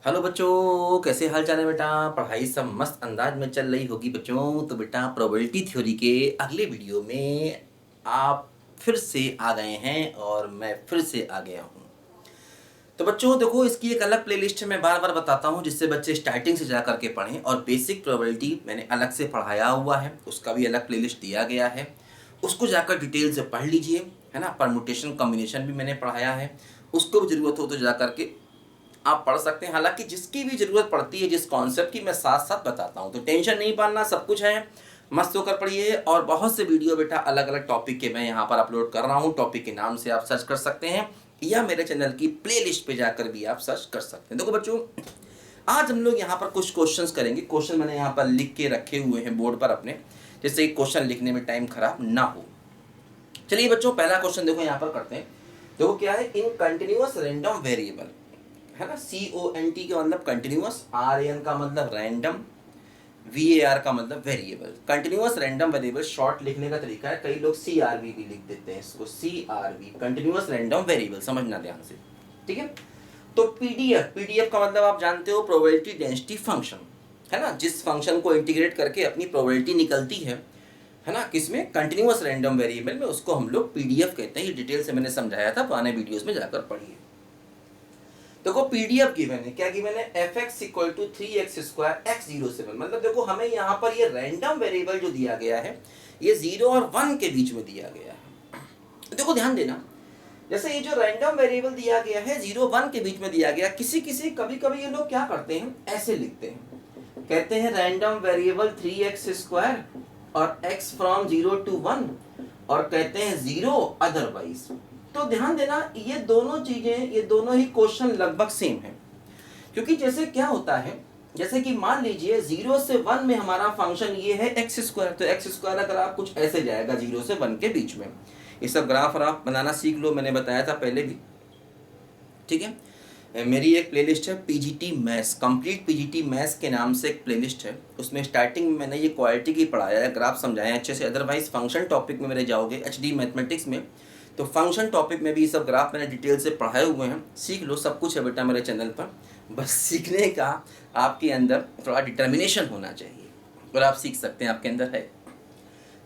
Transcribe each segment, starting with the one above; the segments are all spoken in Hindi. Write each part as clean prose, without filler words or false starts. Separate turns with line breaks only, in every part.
हेलो बच्चों, कैसे हाल चाल है बेटा। पढ़ाई सब मस्त अंदाज में चल रही होगी बच्चों। तो बेटा प्रोबेबिलिटी थ्योरी के अगले वीडियो में आप फिर से आ गए हैं और मैं फिर से आ गया हूँ। तो बच्चों देखो, इसकी एक अलग प्लेलिस्ट है, मैं बार बार बताता हूँ जिससे बच्चे स्टार्टिंग से जा करके पढ़ें। और बेसिक प्रोबेबिलिटी मैंने अलग से पढ़ाया हुआ है, उसका भी अलग प्लेलिस्ट दिया गया है, उसको जाकर डिटेल से पढ़ लीजिए, है ना। परमुटेशन कॉम्बिनेशन भी मैंने पढ़ाया है, उसको भी ज़रूरत हो तो जा करके आप पढ़ सकते हैं। हालांकि जिसकी भी ज़रूरत पड़ती है, जिस कॉन्सेप्ट की, मैं साथ साथ बताता हूँ, तो टेंशन नहीं पालना, सब कुछ है, मस्त होकर पढ़िए। और बहुत से वीडियो बेटा अलग अलग टॉपिक के मैं यहाँ पर अपलोड कर रहा हूँ, टॉपिक के नाम से आप सर्च कर सकते हैं या मेरे चैनल की प्लेलिस्ट पे जाकर भी आप सर्च कर सकते हैं। देखो बच्चों, आज हम लोग यहाँ पर कुछ क्वेश्चंस करेंगे। क्वेश्चन मैंने यहाँ पर लिख के रखे हुए हैं बोर्ड पर अपने, जिससे क्वेश्चन लिखने में टाइम खराब ना हो। चलिए बच्चों, पहला क्वेश्चन देखो यहाँ पर करते हैं। देखो क्या है, इन कंटिन्यूअस रैंडम वेरिएबल, है ना। CONT का मतलब कंटिन्यूअस, RAN का मतलब रैंडम, VAR का मतलब variable. Continuous random variable short लिखने का तरीका है, कई लोग CRV भी लिख देते हैं इसको, CRV कंटिन्यूअस रैंडम वेरिएबल, समझना ध्यान से, ठीक है। तो पीडीएफ का मतलब आप जानते हो, प्रोबेबिलिटी डेंसिटी फंक्शन, है ना। जिस फंक्शन को इंटीग्रेट करके अपनी प्रोबेबिलिटी निकलती है ना, किसमें, कंटिन्यूअस रैंडम वेरिएबल में, उसको हम लोग पीडीएफ कहते हैं। ये डिटेल से मैंने समझाया था, पुराने वीडियोस में जाकर पढ़िए। देखो पीडीएफ गिवन है, क्या गिवन है, fx equal to 3x² x07। मतलब देखो हमें यहाँ पर ये रैंडम वेरिएबल जो दिया गया है, ये 0 और 1 के बीच में दिया गया है। देखो ध्यान देना, जैसे ये जो रैंडम वेरिएबल दिया गया है 0 1 के बीच में दिया गया, किसी किसी कभी कभी ये लोग क्या करते हैं, ऐसे लिखते हैं, कहते हैं रैंडम वेरिएबल 3x² और x फ्रॉम 0 to 1, और कहते हैं 0 अदरवाइज। तो ध्यान देना, ये दोनों चीजें, ये दोनों ही क्वेश्चन लगभग सेम है। क्योंकि जैसे क्या होता है, जैसे कि मान लीजिए 0 से 1 में हमारा फंक्शन ये है x², तो x² अगर आप कुछ ऐसे जाएगा 0 से 1 के बीच में। ये सब ग्राफ आप बनाना सीख लो, मैंने बताया था पहले भी, ठीक है। मेरी एक प्लेलिस्ट है PGT maths, complete PGT maths के नाम से एक प्लेलिस्ट है। उसमें स्टार्टिंग में मैंने ये क्वालिटी की पढ़ाया है, ग्राफ समझाया अच्छे से। अदरवाइज फंक्शन टॉपिक में मेरे जाओगे एचडी मैथमेटिक्स में, तो फंक्शन टॉपिक में भी ये सब ग्राफ मैंने डिटेल से पढ़ाए हुए हैं, सीख लो, सब कुछ है बेटा मेरे चैनल पर। बस सीखने का आपके अंदर थोड़ा डिटर्मिनेशन होना चाहिए और आप सीख सकते हैं, आपके अंदर है।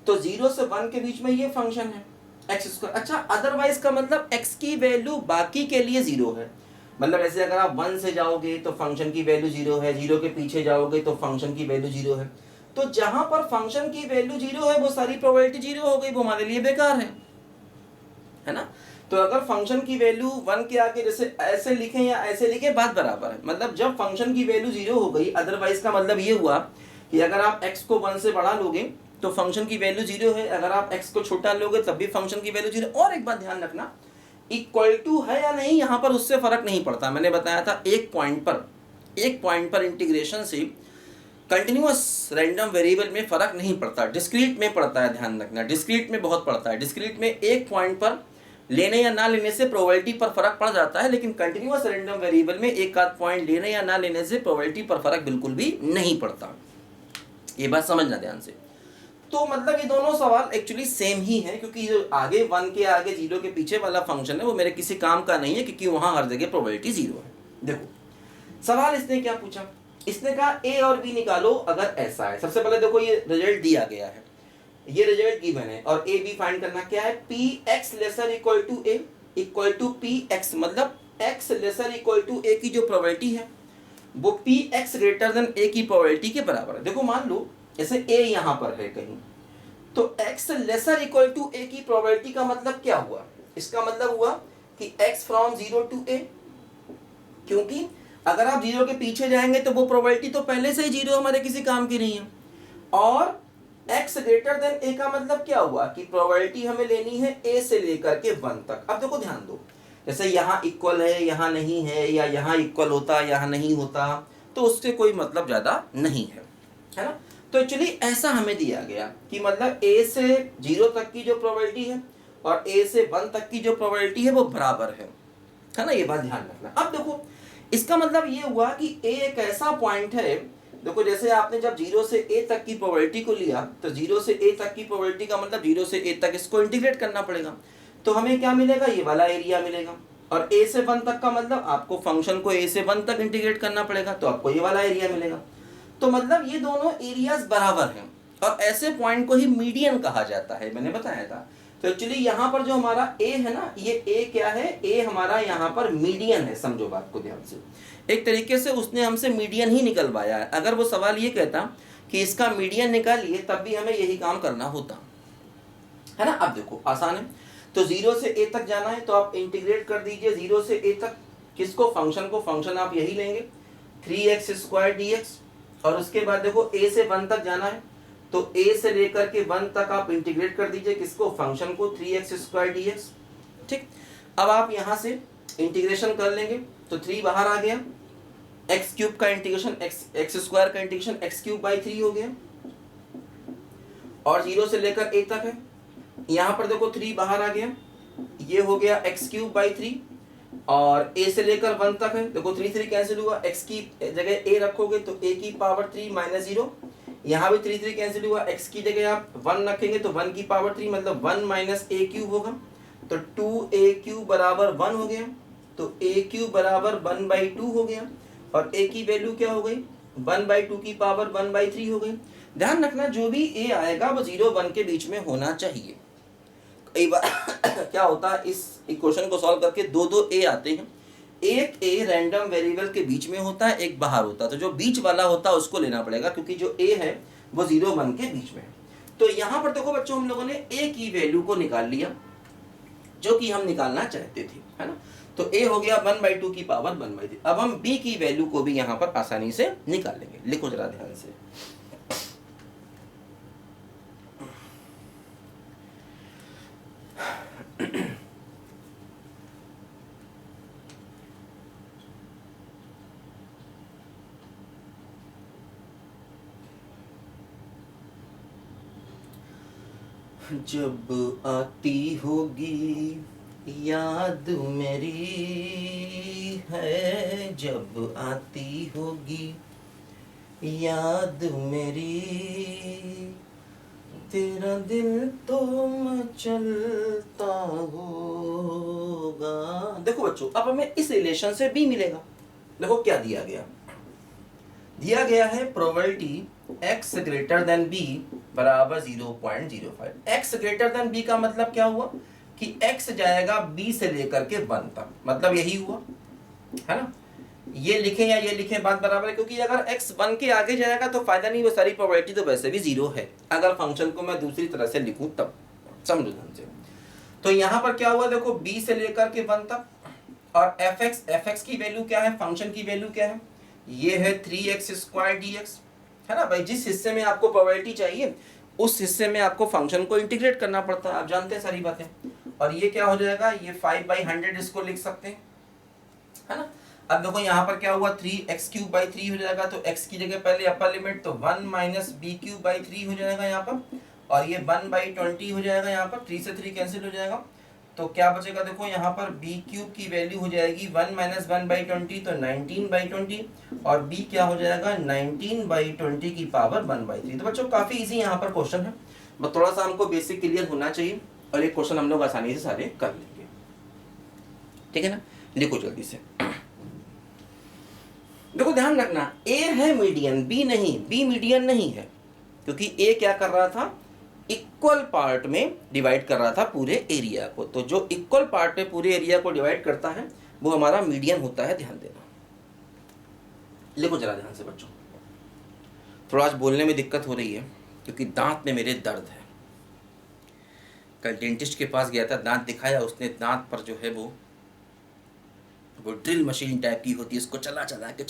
तो 0 से 1 के बीच में ये फंक्शन है x²। अच्छा, अदरवाइज का मतलब x की वैल्यू बाकी के लिए 0 है। मतलब ऐसे अगर आप 1 से जाओगे तो फंक्शन की वैल्यू 0 है, 0 के पीछे जाओगे तो फंक्शन की वैल्यू 0 है। तो जहां पर फंक्शन की वैल्यू 0 है, वो सारी प्रोबेबिलिटी 0 हो गई, वो हमारे लिए बेकार है ना। तो अगर फंक्शन की वैल्यू 1 के आगे जैसे ऐसे लिखें या ऐसे लिखें, बात बराबर है। मतलब जब फंक्शन की वैल्यू 0 हो गई, अदरवाइज का मतलब ये हुआ कि अगर आप x को 1 से बढ़ा लोगे तो फंक्शन की वैल्यू 0 है, अगर आप x को छोटा लोगे तब भी फंक्शन की वैल्यू 0। और एक बात ध्यान रखना, इक्वल टू है या नहीं, यहाँ पर उससे फर्क नहीं पड़ता। मैंने बताया था एक पॉइंट पर इंटीग्रेशन से कंटिन्यूअस रैंडम वेरिएबल में फर्क नहीं पड़ता, डिस्क्रीट में पड़ता है। ध्यान रखना, डिस्क्रीट में बहुत पड़ता है। डिस्क्रीट में एक पॉइंट पर लेने या ना लेने से प्रोबेबिलिटी पर फर्क पड़ जाता है, लेकिन कंटिन्यूअस रैंडम वेरिएबल में एक आध पॉइंट लेने या ना लेने से प्रोबेबिलिटी पर फर्क बिल्कुल भी नहीं पड़ता। ये बात समझना ध्यान से। तो मतलब ये दोनों सवाल एक्चुअली सेम ही है, क्योंकि जो आगे 1 के आगे 0 के पीछे वाला फंक्शन है वो मेरे किसी काम का नहीं है, क्योंकि वहां हर जगह प्रोबेबिलिटी 0 है। देखो सवाल इसने क्या पूछा, इसने कहा ए और बी निकालो अगर ऐसा है। सबसे पहले देखो ये रिजल्ट दिया गया है, ये रिजल्ट गिवन है, और ए बी फाइंड करना क्या है, P X lesser equal to A equal to P X. मतलब X lesser equal to A की जो प्रोबेबिलिटी है वो P X greater than A की प्रोबेबिलिटी के बराबर है। देखो मान लो जैसे ए यहां पर है कहीं, तो x lesser equal to a की प्रोबेबिलिटी का मतलब क्या हुआ, इसका मतलब हुआ कि x फ्रॉम 0 टू a, क्योंकि अगर आप 0 के पीछे जाएंगे तो वो प्रोबेबिलिटी तो पहले से ही 0 हमारे किसी काम की नहीं है। और x ग्रेटर देन a का मतलब क्या हुआ कि प्रोबेबिलिटी हमें लेनी है a से लेकर के 1 तक। अब देखो ध्यान दो, जैसे यहाँ इक्वल है यहाँ नहीं है, या यहाँ इक्वल होता यहाँ नहीं होता, तो उससे कोई मतलब ज्यादा नहीं है ना। तो एक्चुअली ऐसा हमें दिया गया कि मतलब a से 0 तक की जो प्रोबेबिलिटी है और a से 1 तक की जो प्रोबेबिलिटी है वो बराबर है ना। ये बात ध्यान रखना। अब देखो इसका मतलब ये हुआ कि a एक ऐसा पॉइंट है, देखो जैसे आपने जब 0 से a तक की प्रोबेबिलिटी को लिया, तो 0 से a तक की प्रोबेबिलिटी का मतलब 0 से a तक इसको इंटीग्रेट करना पड़ेगा, तो हमें क्या मिलेगा, ये वाला एरिया मिलेगा। और a से 1 तक का मतलब आपको फंक्शन को a से 1 तक इंटीग्रेट करना पड़ेगा, तो आपको ये वाला एरिया मिलेगा। तो मतलब ये दोनों एरियाज बराबर हैं और ऐसे पॉइंट को ही मीडियन कहा जाता है, मैंने बताया था। तो एक्चुअली यहाँ पर जो हमारा a है ना, ये a क्या है, a हमारा यहाँ पर मीडियन है, समझो बात को ध्यान से। एक तरीके से उसने हमसे मीडियन ही निकलवाया है। अगर वो सवाल ये कहता कि इसका मीडियन निकालिए, तब भी हमें यही काम करना होता है ना। अब देखो आसान है, तो 0 से a तक जाना है तो आप इंटीग्रेट कर दीजिए 0 से a तक। किसको, फंक्शन को। फंक्शन आप यही लेंगे 3x² dx। और उसके बाद देखो a से 1 तक जाना है तो a से लेकर के 1 तक आप इंटीग्रेट कर दीजिए किसको, फंक्शन को, 3x² dx। ठीक, अब आप यहां से इंटीग्रेशन कर लेंगे तो 3 बाहर आ गया, x³ का इंटीग्रेशन x² का इंटीग्रेशन x³/3 हो गया। और 0 से लेकर a तक है, यहाँ पर देखो 3 बाहर आ गया, ये हो गया x³/3। और a से लेकर 1 तक है, देखो 3 3 कैंसिल हुआ, x की जगह a रखोगे तो a³ 3 - 0। यहाँ भी 3 3 कैंसिल हुआ, x की जगह आप 1 रखेंगे तो 1³ मतलब 1 - a³ होगा, तो 2a³ बराबर 1 हो गया। तो a³ बराबर 1/2 हो गया और a की वैल्यू क्या हो गई, 1/2 की पावर 1/3 हो गई। ध्यान रखना जो भी a आएगा वो 0 1 के बीच में होना चाहिए। कई बार क्या होता है, इस इक्वेशन को सॉल्व करके दो a आते हैं, एक a रैंडम वेरिएबल के बीच में होता है, एक बाहर होता है, तो जो बीच वाला होता है उसको लेना पड़ेगा क्योंकि जो a है वो 0 1 के बीच में है। तो यहाँ पर देखो बच्चों, हम लोगों ने a की वैल्यू को निकाल लिया जो कि हम निकालना चाहते थे, है ना। तो a हो गया 1/2 की पावर 1/3। अब हम b की वैल्यू को भी यहाँ पर आसानी से निकाल लेंगे। लिखो जरा ध्यान से, जब आती होगी याद मेरी है, जब आती होगी याद मेरी, तेरा दिल तो मचलता होगा। देखो बच्चों, अब हमें इस रिलेशन से b मिलेगा। देखो क्या दिया गया, दिया गया है probability x greater than b बराबर 0.05। x ग्रेटर देन b का मतलब क्या हुआ कि x जाएगा b से लेकर के 1 तक, मतलब यही हुआ, है ना। ये लिखें या ये लिखें बात बराबर है, क्योंकि अगर x 1 के आगे जाएगा तो फायदा नहीं, वो सारी प्रोबेबिलिटी तो वैसे भी 0 है। अगर फंक्शन को मैं दूसरी तरह से लिखूं तब, समझो ध्यान से। तो यहाँ पर क्या हुआ, देखो b से लेकर के 1 तक, और fx की वैल्यू क्या है, फंक्शन की वैल्यू क्या है, ये है 3x² dx, है ना भाई। जिस हिस्से में आपको प्रोबेबिलिटी चाहिए उस हिस्से में आपको फंक्शन को इंटीग्रेट करना पड़ता है, आप जानते हैं सारी बातें। और ये क्या हो जाएगा, ये 5/100 इसको लिख सकते हैं, है ना। अब देखो यहाँ पर क्या हुआ, 3x³/3 हो जाएगा, तो x की जगह पहले अपर लिमिट, तो 1 - b³/3 हो जाएगा यहाँ पर, और ये 1/20 हो जाएगा यहाँ पर, 3 से 3 कैंसिल हो जाएगा। तो क्या बचेगा, देखो यहाँ पर b³ की वैल्यू हो जाएगी 1 - 1/20 तो 19/20, और b क्या हो जाएगा 19/20 की पावर 1/3। तो बच्चों काफी इजी यहाँ पर क्वेश्चन है, बस थोड़ा सा हमको बेसिक क्लियर होना चाहिए और ये क्वेश्चन हम लोग आसानी से सारे कर लेंगे, ठीक है ना। लिखो जल्दी से। देखो ध्यान रखना, a है मीडियन, b नहीं, b मीडियन नहीं है, क्योंकि a क्या कर रहा था, इक्वल पार्ट में डिवाइड कर रहा था पूरे एरिया को। तो जो इक्वल पार्ट में पूरे एरिया को डिवाइड करता है वो हमारा मीडियन होता है, ध्यान देना। लिखो जरा ध्यान से बच्चों, थोड़ा आज बोलने में दिक्कत हो रही है क्योंकि दांत में मेरे दर्द है। कल डेंटिस्ट के पास गया था, दांत दिखाया, उसने दांत पर जो है वो ड्रिल मशीन टाइप की होती है, उसको चला के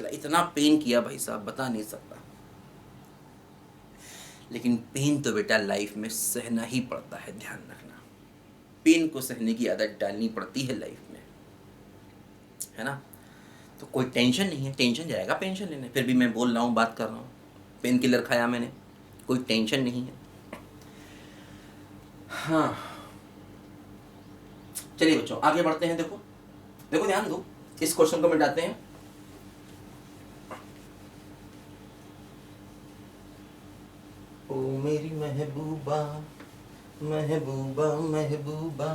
इतना पेन किया भाई साहब, बता नहीं सकता। लेकिन पेन तो बेटा लाइफ में सहना ही पड़ता है, ध्यान रखना। पेन को सहने की आदत डालनी पड़ती है लाइफ में, है ना। तो कोई टेंशन नहीं है, टेंशन जाएगा पेंशन लेने, फिर भी मैं बोल रहा हूँ, बात कर रहा हूँ, पेन किलर खाया मैंने, कोई टेंशन नहीं है। हाँ चलिए बच्चों आगे बढ़ते हैं। देखो देखो ध्यान दो, इस क्वेश्चन को मिटाते हैं। ओ मेरी महबूबा महबूबा महबूबा,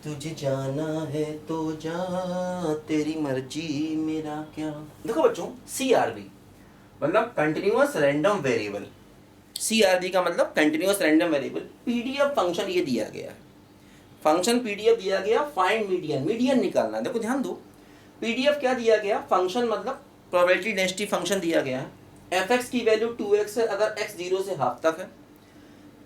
तुझे जाना है तो जा, तेरी मर्जी मेरा क्या। देखो बच्चों, CRV मतलब कंटिन्यूअस रैंडम वेरिएबल, CRV का मतलब continuous random variable. PDF function ये दिया गया है, फंक्शन PDF दिया गया, फाइंड मीडियन, मीडियन निकालना है। देखो ध्यान दो, PDF क्या दिया गया, फंक्शन मतलब प्रोबेबिलिटी डेंसिटी फंक्शन दिया गया है। fx की वैल्यू 2x है अगर x 0 से हाफ तक है,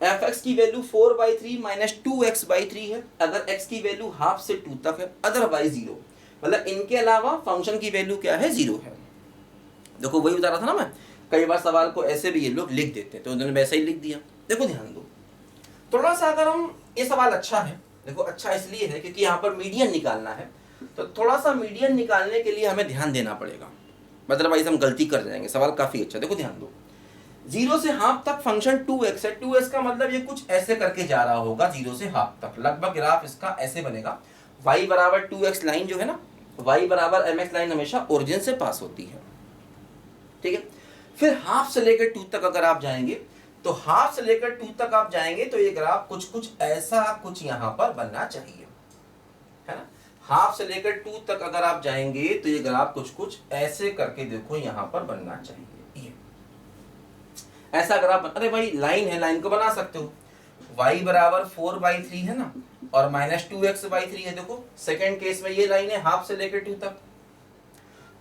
fx की वैल्यू 4/3 माइनस 2x/3 है अगर x की वैल्यू हाफ से 2 तक है, अदरवाइज 0। मतलब इनके अलावा फंक्शन की वैल्यू क्या है, 0 है। देखो वही बता रहा था ना मैं, कई बार सवाल को ऐसे भी ये लोग लिख देते हैं, तो उन्होंने वैसा ही लिख दिया। देखो ध्यान दो थोड़ा सा, अगर हम, ये सवाल अच्छा है, देखो अच्छा इसलिए है क्योंकि यहाँ पर मीडियन निकालना है, तो थोड़ा सा मीडियन निकालने के लिए हमें ध्यान देना पड़ेगा, अदरवाइज हम गलती कर जाएंगे। सवाल काफी अच्छा, देखो ध्यान दो, 0 से हाफ तक फंक्शन 2x है, 2x का मतलब ये कुछ ऐसे करके जा रहा होगा 0 से हाफ तक, लगभग ग्राफ इसका ऐसे बनेगा। y बराबर 2x लाइन जो है ना, y बराबर mx लाइन हमेशा ओरिजिन से पास होती है, ठीक है। फिर हाफ से लेकर 2 तक अगर आप जाएंगे, तो हाफ से लेकर 2 तक आप जाएंगे तो ये ग्राफ कुछ ऐसा कुछ यहाँ पर बनना चाहिए, है ना। हाफ से लेकर 2 तक अगर आप जाएंगे तो ये ग्राफ कुछ ऐसे करके देखो यहाँ पर बनना चाहिए, ये ऐसा ग्राफ। अरे भाई लाइन है, लाइन को बना सकते हो, y बराबर 4/3 है ना, और माइनस 2x/3 है। देखो सेकेंड केस में ये लाइन है हाफ से लेकर 2 तक,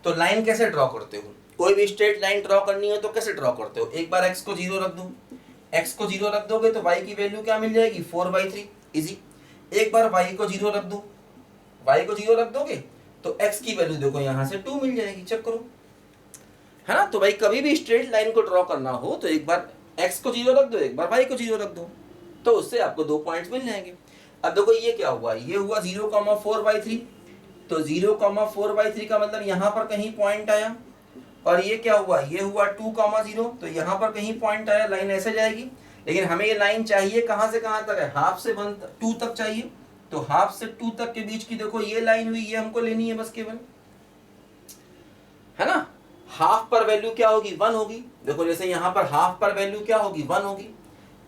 तो लाइन कैसे ड्रॉ करते हो, कोई भी स्ट्रेट लाइन ड्रॉ करनी हो तो कैसे ड्रॉ करते हो, एक बार x को 0 रख दो, x को 0 रख दोगे तो y की वैल्यू क्या मिल जाएगी, 4/3, इजी। एक बार y को 0 रख दो, y को 0 रख दोगे तो x की वैल्यू देखो यहाँ से 2 मिल जाएगी, चेक करो, है ना। तो भाई कभी भी स्ट्रेट लाइन को ड्रॉ करना हो तो एक बार x को 0 रख दो, एक बार y को 0 रख दो, तो उससे आपको 2 पॉइंट्स मिल जाएंगे। अब देखो ये क्या हुआ, ये हुआ 0,4/3, तो 0,4/3 का मतलब यहाँ पर कहीं पॉइंट आया, और ये क्या हुआ, ये हुआ 2,0, तो यहाँ पर कहीं पॉइंट आया, लाइन ऐसे जाएगी। लेकिन हमें ये लाइन चाहिए कहाँ से कहाँ तक है, हाफ से 2 तक चाहिए, तो हाफ से 2 तक के बीच की देखो ये लाइन हुई, ये हमको लेनी है बस केवल, है ना। हाफ पर वैल्यू क्या होगी, 1 होगी। देखो जैसे यहाँ पर हाफ पर वैल्यू क्या होगी, 1 होगी।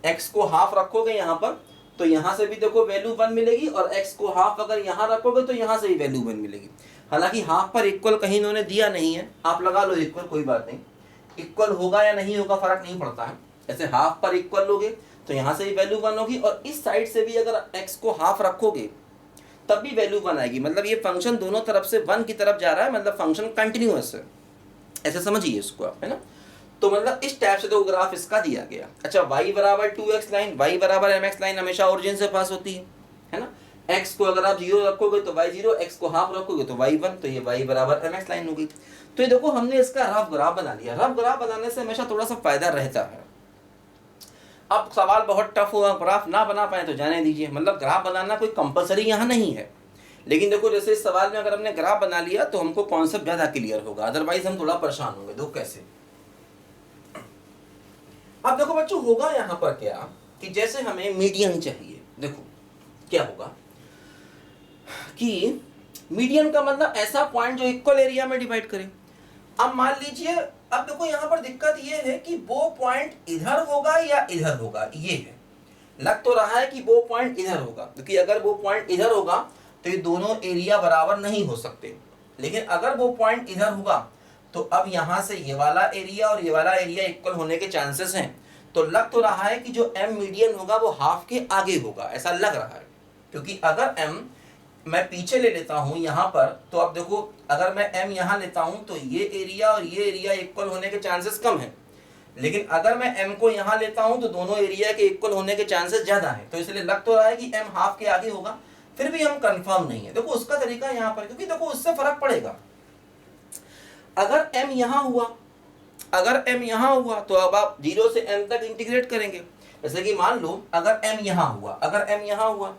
x को हाफ रखोगे यहाँ पर तो यहाँ से भी देखो वैल्यू 1 मिलेगी, और x को हाफ अगर यहाँ रखोगे तो यहाँ से भी वैल्यू 1 मिलेगी। हालांकि हाफ पर इक्वल कहीं इन्होंने दिया नहीं है, आप लगा लो इक्वल, कोई बात नहीं, इक्वल होगा या नहीं होगा फर्क नहीं पड़ता है। ऐसे हाफ पर इक्वल लोगे तो यहाँ से भी वैल्यू 1 होगी, और इस साइड से भी अगर x को हाफ रखोगे तब भी वैल्यू 1 आएगी। मतलब ये फंक्शन दोनों तरफ से 1 की तरफ जा रहा है, मतलब फंक्शन कंटिन्यूअस है, ऐसे समझिए इसको आप, है ना। तो मतलब इस टाइप से तो ग्राफ इसका दिया गया। अच्छा y बराबर 2x लाइन, y बराबर mx लाइन हमेशा ओरिजिन से पास होती है ना। x को अगर आप 0 रखोगे तो y 0, x को हाफ रखोगे तो y 1, तो ये y बराबर mx लाइन होगी। तो ये देखो हमने इसका रफ ग्राफ बना लिया। रफ ग्राफ बनाने से हमेशा थोड़ा सा फायदा रहता है। अब सवाल बहुत टफ हुआ, ग्राफ ना बना पाए तो जाने दीजिए, मतलब ग्राफ बनाना कोई कंपलसरी यहाँ नहीं है। लेकिन देखो जैसे इस सवाल में अगर हमने ग्राफ बना लिया तो हमको कॉन्सेप्ट ज़्यादा क्लियर होगा, अदरवाइज हम थोड़ा परेशान होंगे। देखो कैसे, अब देखो बच्चों होगा यहाँ पर क्या कि जैसे हमें मीडियन चाहिए, देखो क्या होगा कि मीडियन का मतलब ऐसा पॉइंट जो इक्वल एरिया में डिवाइड करे। अब मान लीजिए, अब देखो यहाँ पर दिक्कत ये है कि वो पॉइंट इधर होगा या इधर होगा, ये है। लग तो रहा है कि वो पॉइंट इधर होगा, क्योंकि अगर वो पॉइंट इधर होगा तो ये दोनों एरिया बराबर नहीं हो सकते। लेकिन अगर वो पॉइंट इधर होगा तो अब यहाँ से ये वाला एरिया और ये वाला एरिया इक्वल होने के चांसेस हैं। तो लग तो रहा है कि जो m मीडियन होगा वो हाफ के आगे होगा, ऐसा लग रहा है। क्योंकि अगर m मैं पीछे ले लेता हूँ यहाँ पर, तो अब देखो अगर मैं m यहाँ लेता हूँ तो ये एरिया और ये एरिया इक्वल होने के चांसेस कम हैं। लेकिन अगर मैं m को यहाँ लेता हूँ तो दोनों एरिया के इक्वल होने के चांसेस ज़्यादा हैं। तो इसलिए लग तो रहा है कि m हाफ के आगे होगा, फिर भी हम कंफर्म नहीं है। देखो उसका तरीका यहाँ पर, क्योंकि देखो उससे फर्क पड़ेगा। अगर m यहाँ हुआ, अगर m यहाँ हुआ तो अब आप 0 से m तक इंटीग्रेट करेंगे। जैसे कि मान लो अगर m यहाँ हुआ, अगर m यहाँ हुआ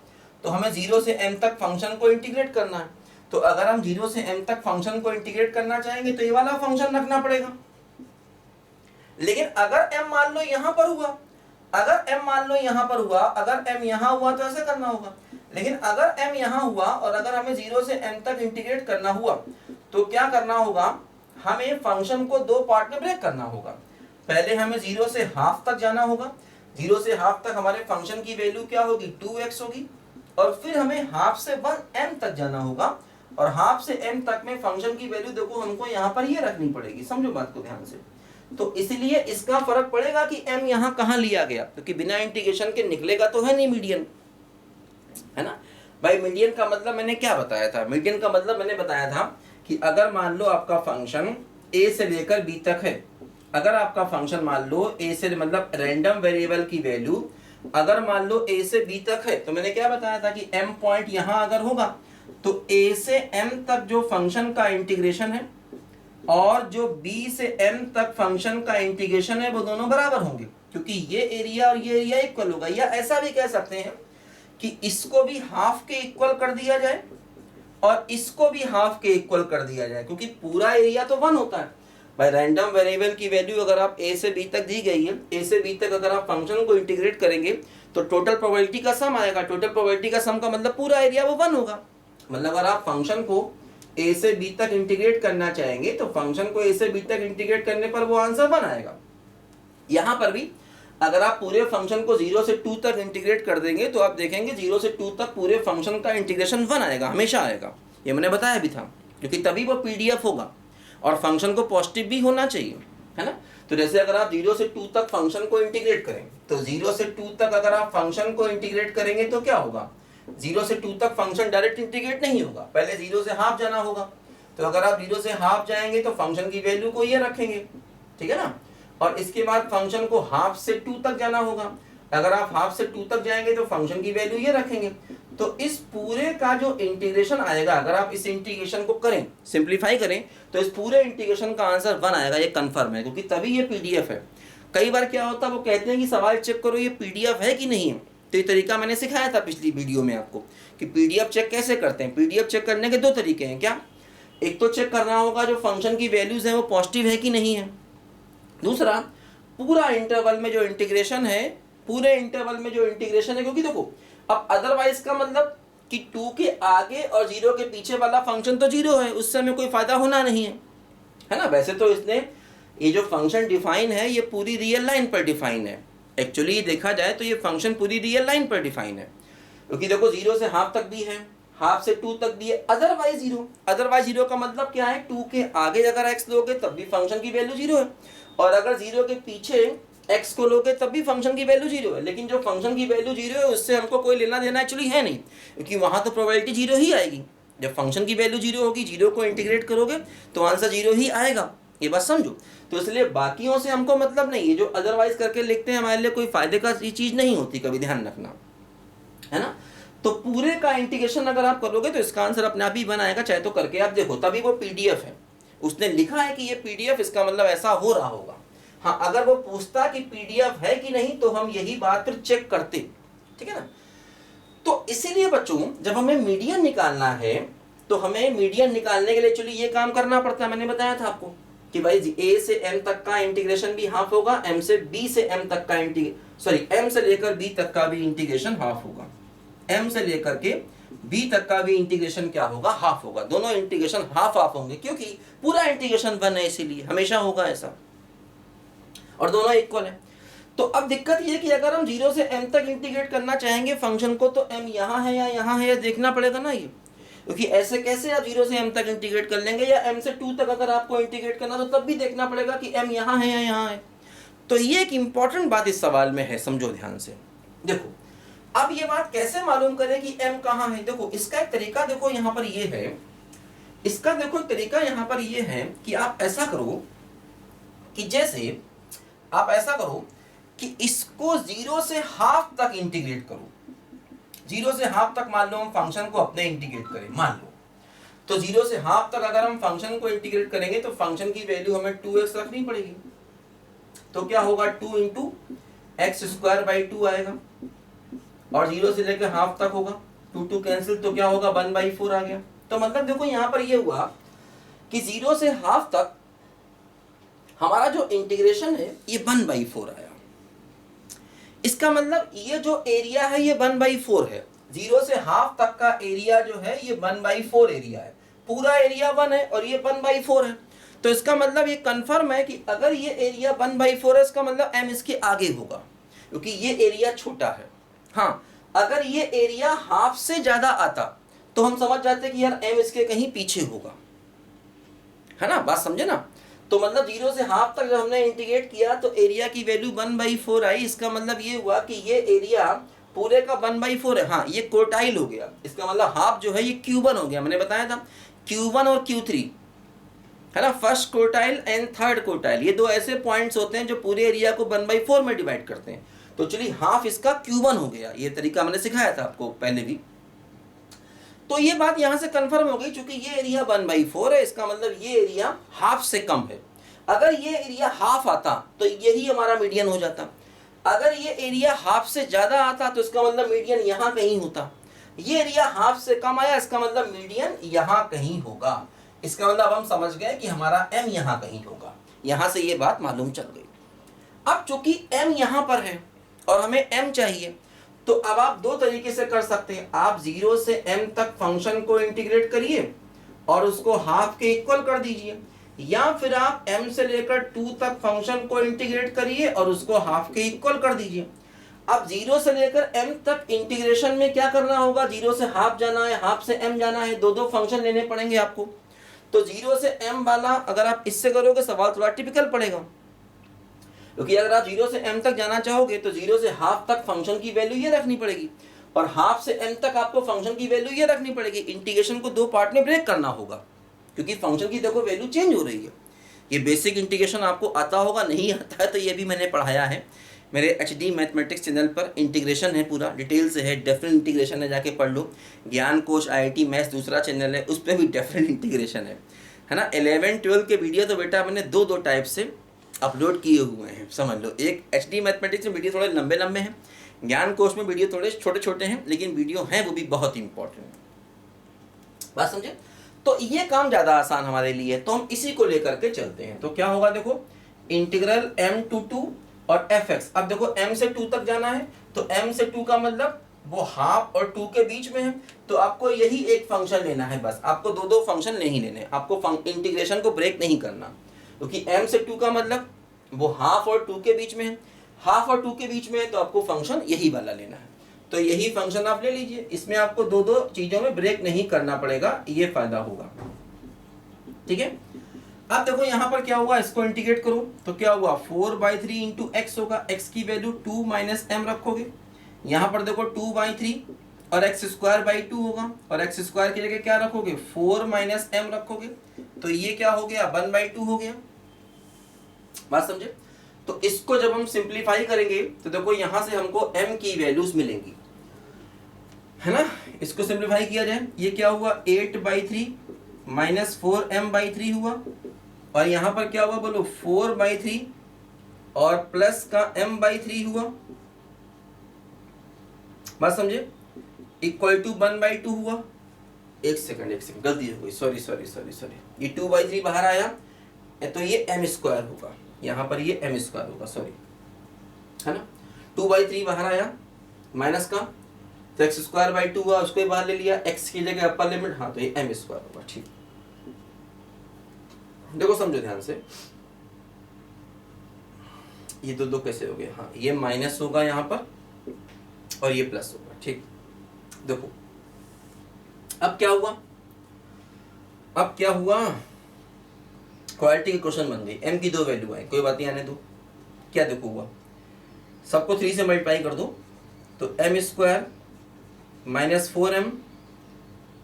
तो हमें 0 से m तक फंक्शन को इंटीग्रेट करना है। तो अगर हम 0 से m तक फंक्शन को इंटीग्रेट करना चाहेंगे तो ये वाला फंक्शन रखना पड़ेगा। लेकिन अगर m मान लो यहाँ पर हुआ, अगर m मान लो यहाँ पर हुआ, अगर m यहाँ हुआ तो ऐसे करना होगा। लेकिन अगर m यहाँ हुआ और अगर हमें 0 से m तक इंटीग्रेट करना हुआ तो क्या करना होगा, हमें फंक्शन को दो पार्ट में ब्रेक करना होगा। पहले हमें 0 से हाफ तक जाना होगा। 0 से हाफ तक हमारे फंक्शन की वैल्यू क्या होगी, 2x होगी। और फिर हमें हाफ से 1m तक जाना होगा, और हाफ से m तक में फंक्शन की वैल्यू देखो हमको यहाँ पर ये रखनी पड़ेगी, समझो बात को ध्यान से। तो इसलिए इसका फर्क पड़ेगा कि m यहाँ कहाँ लिया गया, क्योंकि बिना इंटीग्रेशन के निकलेगा तो है नहीं मीडियन, है ना भाई। मीडियन का मतलब मैंने क्या बताया था, मीडियन का मतलब मैंने बताया था कि अगर मान लो आपका फंक्शन a से लेकर b तक है, अगर आपका फंक्शन मान लो a से मतलब रैंडम वेरिएबल की वैल्यू अगर मान लो a से b तक है, तो मैंने क्या बताया था कि m पॉइंट यहाँ अगर होगा तो a से m तक जो फंक्शन का इंटीग्रेशन है और जो b से m तक फंक्शन का इंटीग्रेशन है वो दोनों बराबर होंगे, क्योंकि ये एरिया और ये एरिया इक्वल होगा। या ऐसा भी कह सकते हैं कि इसको भी हाफ के इक्वल कर दिया जाए और इसको भी हाफ के इक्वल कर दिया जाए, क्योंकि पूरा एरिया तो 1 होता है भाई। रैंडम वेरिएबल की वैल्यू अगर आप a से b तक दी गई है, a से b तक अगर आप फंक्शन को इंटीग्रेट करेंगे तो टोटल प्रोबेबिलिटी का सम आएगा। टोटल प्रोबेबिलिटी का सम का मतलब पूरा एरिया वो 1 होगा। मतलब अगर आप फंक्शन को a से b तक इंटीग्रेट करना चाहेंगे तो फंक्शन को a से b तक इंटीग्रेट करने पर वो आंसर 1 आएगा। यहाँ पर भी अगर आप पूरे फंक्शन को 0 से 2 तक इंटीग्रेट कर देंगे तो आप देखेंगे 0 से 2 तक पूरे फंक्शन का इंटीग्रेशन 1 आएगा, हमेशा आएगा। ये मैंने बताया भी था, क्योंकि तभी वो पीडीएफ होगा और फंक्शन को पॉजिटिव भी होना चाहिए, है ना। तो जैसे अगर आप 0 से 2 तक फंक्शन को इंटीग्रेट करें तो 0 से 2 तक अगर आप फंक्शन को इंटीग्रेट करेंगे तो क्या होगा, 0 से 2 तक फंक्शन डायरेक्ट इंटीग्रेट नहीं होगा, पहले 0 से हाफ जाना होगा। तो अगर आप 0 से हाफ जाएंगे तो फंक्शन की वैल्यू को ये रखेंगे, ठीक है ना। और इसके बाद फंक्शन को हाफ से 2 तक जाना होगा, अगर आप हाफ से 2 तक जाएंगे तो फंक्शन की वैल्यू ये रखेंगे। तो इस पूरे का जो इंटीग्रेशन आएगा, अगर आप इस इंटीग्रेशन को करें, सिंप्लीफाई करें, तो इस पूरे इंटीग्रेशन का आंसर 1 आएगा। ये कंफर्म है, क्योंकि तभी ये पीडीएफ है। कई बार क्या होता है, वो कहते हैं कि सवाल चेक करो ये पीडीएफ है कि नहीं है। तो ये तरीका मैंने सिखाया था पिछली वीडियो में आपको कि पीडीएफ चेक कैसे करते हैं। पीडीएफ चेक करने के 2 तरीके हैं। क्या, एक तो चेक करना होगा जो फंक्शन की वैल्यूज हैं वो पॉजिटिव है कि नहीं है। दूसरा, पूरा इंटरवल में जो इंटीग्रेशन है, पूरे इंटरवल में जो इंटीग्रेशन है, क्योंकि देखो अब अदरवाइज का मतलब कि 2 के आगे और 0 के पीछे वाला फंक्शन तो 0 है, उससे हमें कोई फायदा होना नहीं है, है ना। वैसे तो इसने ये जो फंक्शन डिफाइन है ये पूरी रियल लाइन पर डिफाइन है। एक्चुअली देखा जाए तो ये फंक्शन पूरी रियल लाइन पर डिफाइन है, क्योंकि देखो 0 से हाफ तक भी है, हाफ से 2 तक भी है, अदरवाइज 0। अदरवाइज 0 का मतलब क्या है, 2 के आगे अगर x लोगे तब भी फंक्शन की वैल्यू 0 है, और अगर 0 के पीछे x को लोगे तब भी फंक्शन की वैल्यू 0 है। लेकिन जो फंक्शन की वैल्यू 0 है उससे हमको कोई लेना देना एक्चुअली है नहीं, क्योंकि वहां तो प्रोबेबिलिटी 0 ही आएगी। जब फंक्शन की वैल्यू 0 होगी, 0 को इंटीग्रेट करोगे तो आंसर 0 ही आएगा, ये बात समझो। तो इसलिए बाकियों से हमको मतलब नहीं है, जो अदरवाइज करके लिखते हैं हमारे लिए कोई फायदे का चीज नहीं होती, कभी ध्यान रखना, है ना। तो पूरे का इंटीग्रेशन अगर आप करोगे तो इसका आंसर अपने आप ही बनाएगा, चाहे तो करके आप देखो, तभी वो पीडीएफ है। उसने लिखा है कि ये पीडीएफ, इसका मतलब ऐसा हो रहा होगा। हाँ, अगर वो पूछता कि पीडीएफ है कि नहीं तो हम यही बात फिर चेक करते, ठीक है ना। तो इसीलिए बच्चों जब हमें मीडियन निकालना है तो हमें मीडियन निकालने के लिए एक्चुअली ये काम करना पड़ता है। मैंने बताया था आपको कि भाई a से m तक का इंटीग्रेशन भी हाफ होगा, m से b से m तक का m से लेकर b तक का भी इंटीग्रेशन हाफ होगा, m से लेकर के b तक का भी इंटीग्रेशन क्या होगा, हाफ होगा। दोनों इंटीग्रेशन हाफ हाफ होंगे, क्योंकि पूरा इंटीग्रेशन 1 है, इसीलिए हमेशा होगा ऐसा, और दोनों इक्वल है। तो अब दिक्कत ये कि अगर हम 0 से m तक इंटीग्रेट करना चाहेंगे फंक्शन को, तो m यहाँ है या यहाँ है, देखना पड़ेगा ना ये, क्योंकि ऐसे कैसे आप 0 से m तक इंटीग्रेट कर लेंगे, या m से 2 तक अगर आपको इंटीग्रेट करना तो तब भी देखना पड़ेगा कि m यहाँ है या यहाँ है। तो ये एक इंपॉर्टेंट बात इस सवाल में है, समझो ध्यान से। देखो अब ये बात कैसे मालूम करें कि m कहाँ है। देखो इसका एक तरीका देखो यहाँ पर ये है, इसका देखो तरीका यहाँ पर ये है कि आप ऐसा करो कि जैसे आप ऐसा करो कि इसको 0 से हाफ तक इंटीग्रेट करो। 0 से हाफ तक मान लो हम फंक्शन को अपने इंटीग्रेट करें, मान लो तो 0 से हाफ तक अगर हम फंक्शन को इंटीग्रेट करेंगे तो फंक्शन की वैल्यू हमें 2x रखनी पड़ेगी। तो क्या होगा, 2 इंटू एक्स स्क्वायर बाई 2 आएगा, और 0 से लेकर हाफ तक होगा, 2 कैंसिल, तो क्या होगा 1/4 आ गया। तो मतलब देखो यहाँ पर ये हुआ कि 0 से हाफ तक हमारा जो इंटीग्रेशन है ये 1/4 आया। इसका मतलब ये जो एरिया है ये 1/4 है, 0 से हाफ तक का एरिया जो है ये 1/4 एरिया है, पूरा एरिया 1 है और ये 1/4 है। तो इसका मतलब ये कंफर्म है कि अगर ये एरिया 1/4 है, इसका मतलब m इसके आगे होगा, क्योंकि ये एरिया छोटा है। हाँ, अगर ये एरिया हाफ से ज्यादा आता तो हम समझ जाते कि यार m इसके कहीं पीछे होगा, है ना, बात समझे ना। तो मतलब 0 से हाफ तक जब हमने इंटीग्रेट किया तो एरिया की वैल्यू 1/4 आई। इसका मतलब ये हुआ कि ये एरिया पूरे का 1/4 है। हाँ, ये क्वार्टाइल हो गया, इसका मतलब हाफ जो है ये Q1 हो गया। मैंने बताया था Q1 और Q3, है ना, first quartile and third quartile, ये दो ऐसे पॉइंट्स होते हैं जो पूरे एरिया को 1/4 में डिवाइड करते हैं। तो चलिए हाफ इसका Q1 हो गया, ये तरीका मैंने सिखाया था आपको पहले भी। तो ये बात यहां से कंफर्म हो गई, चूंकि ये एरिया 1/4 है, इसका मतलब ये एरिया हाफ से कम है। अगर ये एरिया हाफ आता तो यही हमारा मीडियन हो जाता। अगर ये एरिया हाफ से ज्यादा आता तो इसका मतलब मीडियन यहाँ कहीं होता। ये एरिया हाफ से कम आया, इसका मतलब मीडियन यहाँ कहीं होगा। इसका मतलब हम समझ गए कि हमारा m यहाँ कहीं होगा। यहां से ये बात मालूम चल गई। अब चूंकि m यहाँ पर है और हमें m चाहिए, तो अब आप दो तरीके से कर सकते हैं। आप 0 से m तक फंक्शन को इंटीग्रेट करिए और उसको हाफ के इक्वल कर दीजिए, या फिर आप m से लेकर 2 तक फंक्शन को इंटीग्रेट करिए और उसको हाफ के इक्वल कर दीजिए। अब 0 से लेकर m तक इंटीग्रेशन में क्या करना होगा, 0 से हाफ जाना है, हाफ से m जाना है, दो दो फंक्शन लेने पड़ेंगे आपको। तो 0 से m वाला अगर आप इससे करोगे सवाल थोड़ा टिपिकल पड़ेगा, क्योंकि अगर आप 0 से m तक जाना चाहोगे तो 0 से हाफ तक फंक्शन की वैल्यू ये रखनी पड़ेगी और हाफ से m तक आपको फंक्शन की वैल्यू ये रखनी पड़ेगी। इंटीग्रेशन को दो पार्ट में ब्रेक करना होगा, क्योंकि फंक्शन की देखो वैल्यू चेंज हो रही है। ये बेसिक इंटीग्रेशन आपको आता होगा, नहीं आता है तो ये भी मैंने पढ़ाया है मेरे HD मैथमेटिक्स चैनल पर। इंटीग्रेशन है, पूरा डिटेल से है, डेफिनेट इंटीग्रेशन है, जाके पढ़ लो। ज्ञान कोश IIT मैथ्स दूसरा चैनल है, उस पर भी डेफिनेट इंटीग्रेशन है ना। 11-12 के वीडियो तो बेटा मैंने दो टाइप से अपलोड किए हुए हैं, समझ लो। एक HD मैथमेटिक्स में वीडियो थोड़े लंबे लंबे हैं, ज्ञान कोश में वीडियो थोड़े छोटे छोटे हैं, लेकिन वीडियो हैं वो भी बहुत इंपॉर्टेंट है। बात समझे। तो ये काम ज़्यादा आसान हमारे लिए, तो हम इसी को लेकर के चलते हैं। तो क्या होगा देखो, इंटीग्रल m to 2 और fx। अब देखो m से 2 तक जाना है, तो m से 2 का मतलब वो हाफ और 2 के बीच में है, तो आपको यही एक फंक्शन लेना है बस। आपको दो फंक्शन नहीं लेने, आपको इंटीग्रेशन को ब्रेक नहीं करना, क्योंकि m से 2 का मतलब वो हाफ और 2 के बीच में है, हाफ और 2 के बीच में है, तो आपको फंक्शन यही वाला लेना है। तो यही फंक्शन आप ले लीजिए, इसमें आपको दो चीजों में ब्रेक नहीं करना पड़ेगा, ये फायदा होगा, ठीक है। अब देखो यहाँ पर क्या हुआ, इसको इंटीग्रेट करो तो क्या हुआ, 4/3 इंटू एक्स होगा, x की वैल्यू 2 माइनस m रखोगे। यहाँ पर देखो 2/3 और x²/2 होगा, और x² की जगह क्या रखोगे, 4 माइनस m रखोगे, तो ये क्या हो गया, 1/2 हो गया। बात समझे। तो इसको जब हम सिंप्लीफाई करेंगे तो देखो यहाँ से हमको m की वैल्यूज मिलेंगी, है ना। इसको सिंप्लीफाई किया जाए, ये क्या हुआ, 8/3 माइनस 4m/3 हुआ, और यहाँ पर क्या हुआ बोलो, 4/3 और प्लस का m/3 हुआ। बात समझे, इक्वल टू 1/2 हुआ। एक सेकंड गलती हो गई, सॉरी, ये 2/3 बाहर आया तो ये m² होगा, यहाँ पर ये m² होगा, सॉरी, है ना। 2/3 बाहर आया माइनस का, तो x²/2 हुआ, उसको ही बाहर ले लिया, x की जगह अपर लिमिट, हाँ तो ये m² होगा, ठीक। देखो समझो ध्यान से, ये दो कैसे हो गए, हाँ ये माइनस होगा यहाँ पर और ये प्लस होगा, ठीक। देखो अब क्या हुआ, क्वालिटी की क्वेश्चन बन गई, m की दो वैल्यू है, कोई बात नहीं, आने दो। क्या देखो हुआ, सबको 3 से मल्टीप्लाई कर दो, तो m² माइनस 4m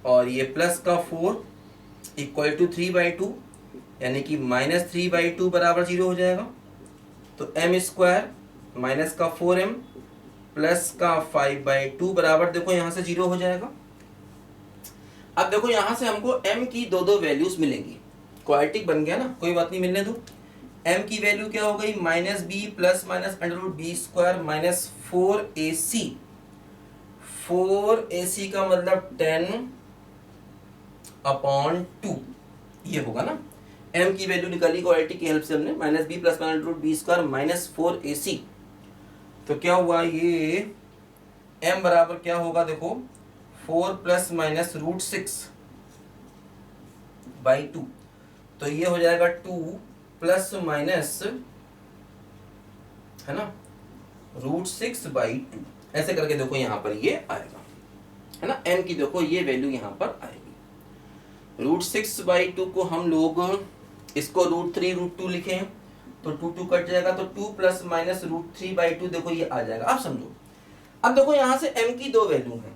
और ये प्लस का 4 इक्वल टू 3/2, यानी कि -3/2 बराबर 0 हो जाएगा। तो m² माइनस का 4m प्लस का 5/2 बराबर, देखो यहाँ से 0 हो जाएगा। अब देखो यहाँ से हमको m की दो वैल्यूज मिलेंगी, क्वाड्रेटिक बन गया ना, कोई बात नहीं, मिलने दो। m की वैल्यू क्या हो गई, -b plus minus √b² minus 4ac। 4ac का मतलब 10/2 ये होगा ना। m की वैल्यू निकाली क्वाड्रेटिक की हेल्प से हमने, -b plus minus √b² minus 4ac। तो क्या हुआ, ये m बराबर क्या होगा, देखो 4 प्लस माइनस √6/2, तो ये हो जाएगा 2 प्लस माइनस, है ना, √6/2, ऐसे करके देखो यहाँ पर ये आएगा, है ना। n की देखो ये वैल्यू यहाँ पर आएगी। √6/2 को हम लोग इसको √3√2 लिखे हैं तो 2 कट जाएगा, तो 2 + -√3/2 देखो ये आ जाएगा। अब समझो, अब देखो यहाँ से m की दो वैल्यू है,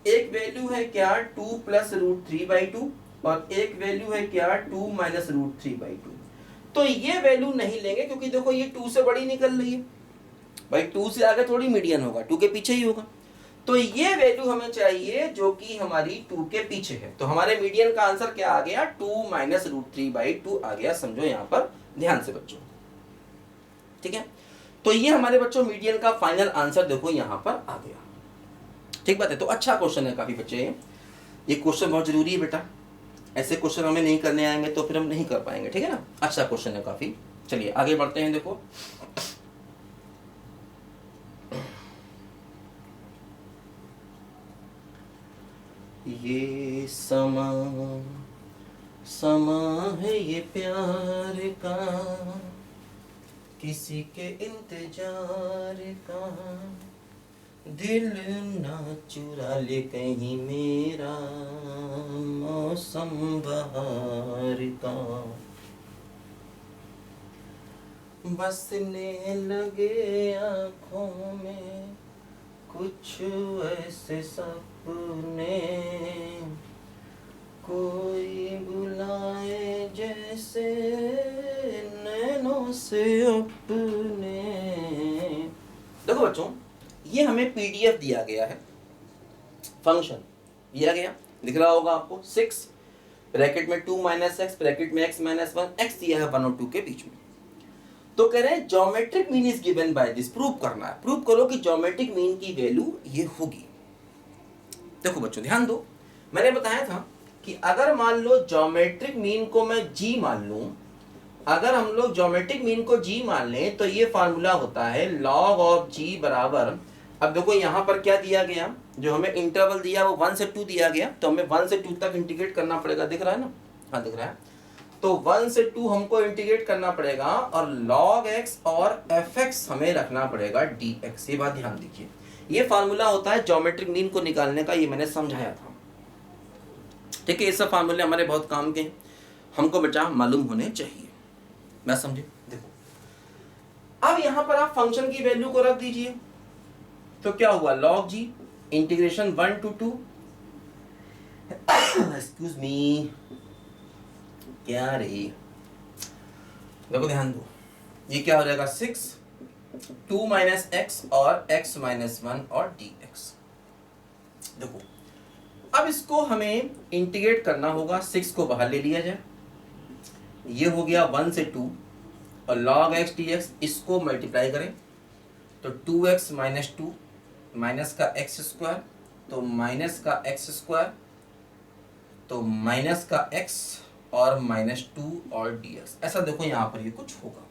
एक वैल्यू है क्या 2 + √3/2 और एक वैल्यू है क्या 2 - √3/2। तो ये वैल्यू नहीं लेंगे क्योंकि देखो ये 2 से बड़ी निकल रही है भाई, 2 से आगे थोड़ी मीडियन होगा, 2 के पीछे ही होगा। तो ये वैल्यू हमें चाहिए जो कि हमारी 2 के पीछे है। तो हमारे मीडियन का आंसर क्या आ गया, 2 - √3/2 आ गया। समझो यहाँ पर ध्यान से बच्चों, ठीक है। तो ये हमारे बच्चों मीडियन का फाइनल आंसर देखो यहाँ पर आ गया, ठीक बात है। तो अच्छा क्वेश्चन है काफी बच्चे, ये क्वेश्चन बहुत जरूरी है बेटा, ऐसे क्वेश्चन हमें नहीं करने आएंगे तो फिर हम नहीं कर पाएंगे, ठीक है ना। अच्छा क्वेश्चन है काफी। चलिए आगे बढ़ते हैं। देखो ये समा है ये प्यार का, किसी के इंतजार का, दिल ना चुरा ले कहीं मेरा मौसम बहार का, बसने लगे आँखों में कुछ ऐसे सपने, कोई बुलाए जैसे नैनों से अपने। देखो बच्चों, ये हमें पीडीएफ दिया गया है, फंक्शन दिया गया, दिख रहा होगा आपको। 6 ब्रैकेट में 2 - x ब्रैकेट में x - 1, x दिया है 1 और 2 के बीच में। तो कह रहे हैं geometric mean is given by this, prove करना है, प्रूव करो कि ज्योमेट्रिक मीन की वैल्यू ये होगी। देखो बच्चों ध्यान दो, मैंने बताया था कि अगर मान लो ज्योमेट्रिक मीन को मैं g मान लूं, अगर हम लोग ज्योमेट्रिक मीन को g मान लें तो ये फार्मूला होता है log ऑफ g बराबर, अब देखो यहाँ पर क्या दिया गया, जो हमें इंटरवल दिया वो 1 से 2 दिया गया, तो हमें 1 से 2 तक इंटीग्रेट करना पड़ेगा, दिख रहा है ना, हाँ दिख रहा है। तो 1 से 2 हमको इंटीग्रेट करना पड़ेगा और log x और fx हमें रखना पड़ेगा dx। ये बात ध्यान दीजिए, ये फार्मूला होता है ज्योमेट्रिक मीन को निकालने का, ये मैंने समझाया था, ठीक है। ये सब फार्मूले हमारे बहुत काम के हैं, हमको बेटा मालूम होने चाहिए, मैं समझे। देखो अब यहाँ पर आप फंक्शन की वैल्यू को रख दीजिए, तो क्या हुआ, log g integration 1 to 2 excuse me, क्या रे, देखो ध्यान दो, ये क्या हो जाएगा 6 2 - x और x - 1 और dx। देखो अब इसको हमें इंटीग्रेट करना होगा, 6 को बाहर ले लिया जाए, ये हो गया 1 से 2 और log x dx, इसको मल्टीप्लाई करें तो 2x - 2 माइनस का x², तो माइनस का x² तो माइनस का x और -2 और dx। ऐसा देखो यहाँ पर ये कुछ होगा,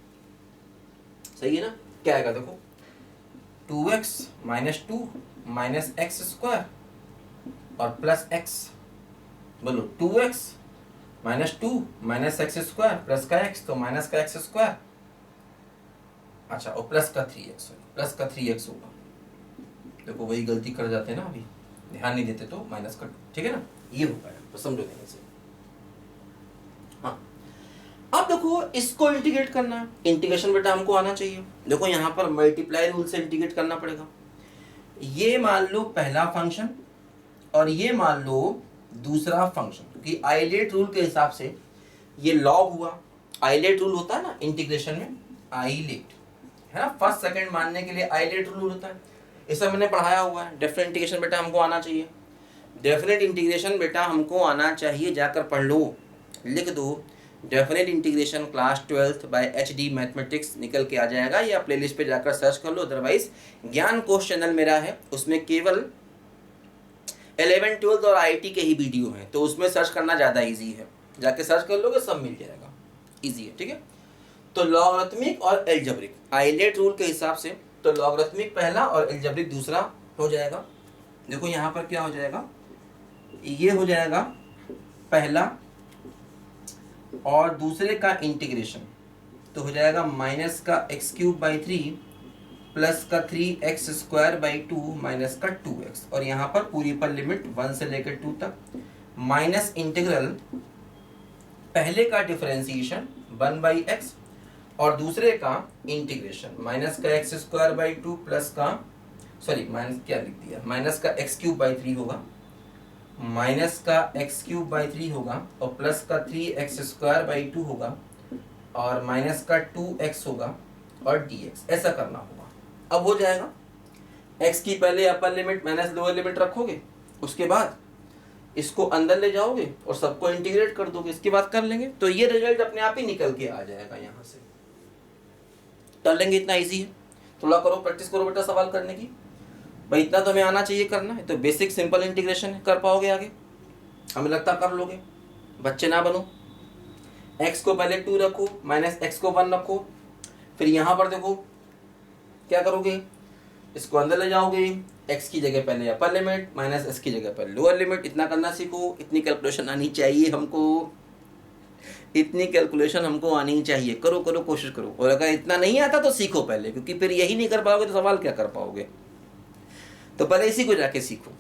सही है ना। क्या आएगा देखो, 2x - 2 माइनस x² और प्लस x, बोलो 2x - 2 माइनस x² प्लस का x, तो माइनस का x², अच्छा और प्लस का 3x, प्लस का 3x होगा। देखो वही गलती कर जाते हैं ना, अभी ध्यान नहीं देते तो माइनस कर, ठीक है ना, ये होगा, तो समझो ध्यान से। हाँ अब देखो इसको इंटीग्रेट करना है, इंटीग्रेशन बेटा हमको आना चाहिए। देखो यहाँ पर मल्टीप्लाई रूल से इंटीग्रेट करना पड़ेगा, ये मान लो पहला फंक्शन और ये मान लो दूसरा फंक्शन, क्योंकि आइलेट रूल के हिसाब से ये लॉग हुआ, आइलेट रूल होता है ना इंटीग्रेशन में, आइलेट है ना, फर्स्ट सेकंड मानने के लिए आइलेट रूल होता है, इसे मैंने पढ़ाया हुआ है। डेफिनेट इंटीग्रेशन बेटा हमको आना चाहिए, डेफिनेट इंटीग्रेशन बेटा हमको आना चाहिए, जाकर पढ़ लो, लिख दो definite integration class 12th by HD mathematics, निकल के आ जाएगा, या प्लेलिस्ट पे जाकर सर्च कर लो, अदरवाइज ज्ञान कोश चैनल मेरा है, उसमें केवल 11th 12th और IIT के ही वीडियो हैं, तो उसमें सर्च करना ज़्यादा ईजी है, जाके सर्च कर लोगे सब मिल जाएगा, ईजी है, ठीक है। तो लॉगरिथमिक और एल्जेब्रिक आइलेट रूल के हिसाब से, तो लॉगरिथमिक पहला और एल्जेब्रिक दूसरा हो जाएगा। देखो यहाँ पर क्या हो जाएगा, ये हो जाएगा पहला और दूसरे का इंटीग्रेशन, तो हो जाएगा माइनस का x³/3 प्लस का 3x² माइनस का 2x, और यहाँ पर पूरी पर लिमिट 1 से लेकर 2 तक, माइनस इंटीग्रल पहले का डिफरेंशिएशन 1/x और दूसरे का इंटीग्रेशन माइनस का x² प्लस का, सॉरी माइनस क्या लिख दिया, माइनस का x³ होगा, माइनस का x³ होगा और प्लस का 3x² होगा और माइनस का 2x होगा और dx, ऐसा करना होगा। अब हो जाएगा, x की पहले upper limit minus lower limit रखोगे, उसके बाद इसको अंदर ले जाओगे और सबको इंटीग्रेट कर दोगे, इसके बाद कर लेंगे तो ये रिजल्ट अपने आप ही निकल के आ जाएगा। यहाँ से कर लेंगे, इतना इजी है। थोड़ा करो, प्रैक्टिस करो बेटा सवाल करने की, भाई इतना तो हमें आना चाहिए करना है। तो बेसिक सिंपल इंटीग्रेशन है, कर पाओगे आगे, हमें लगता कर लोगे, बच्चे ना बनो। x को पहले 2 रखो, माइनस x को 1 रखो, फिर यहाँ पर देखो क्या करोगे, इसको अंदर ले जाओगे, x की जगह पहले अपर लिमिट माइनस s की जगह पहले लोअर लिमिट, इतना करना सीखो। इतनी कैलकुलेशन आनी चाहिए हमको, इतनी कैलकुलेशन हमको आनी चाहिए। करो करो, कोशिश करो, और अगर इतना नहीं आता तो सीखो पहले, क्योंकि फिर यही नहीं कर पाओगे तो सवाल क्या कर पाओगे। तो पहले इसी को जाके सीखो।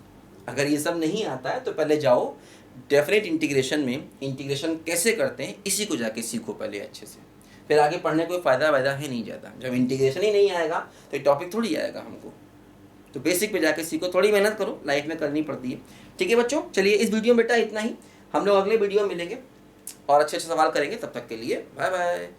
अगर ये सब नहीं आता है तो पहले जाओ डेफिनेट इंटीग्रेशन में, इंटीग्रेशन कैसे करते हैं इसी को जाके सीखो पहले अच्छे से, फिर आगे पढ़ने कोई फ़ायदा वायदा है नहीं ज़्यादा। जब इंटीग्रेशन ही नहीं आएगा तो ये टॉपिक थोड़ी आएगा हमको। तो बेसिक पे जाके सीखो, थोड़ी मेहनत करो, लाइफ में करनी पड़ती है। ठीक है बच्चों, चलिए इस वीडियो में बेटा इतना ही, हम लोग अगले वीडियो में मिलेंगे और अच्छे अच्छे सवाल करेंगे। तब तक के लिए बाय बाय।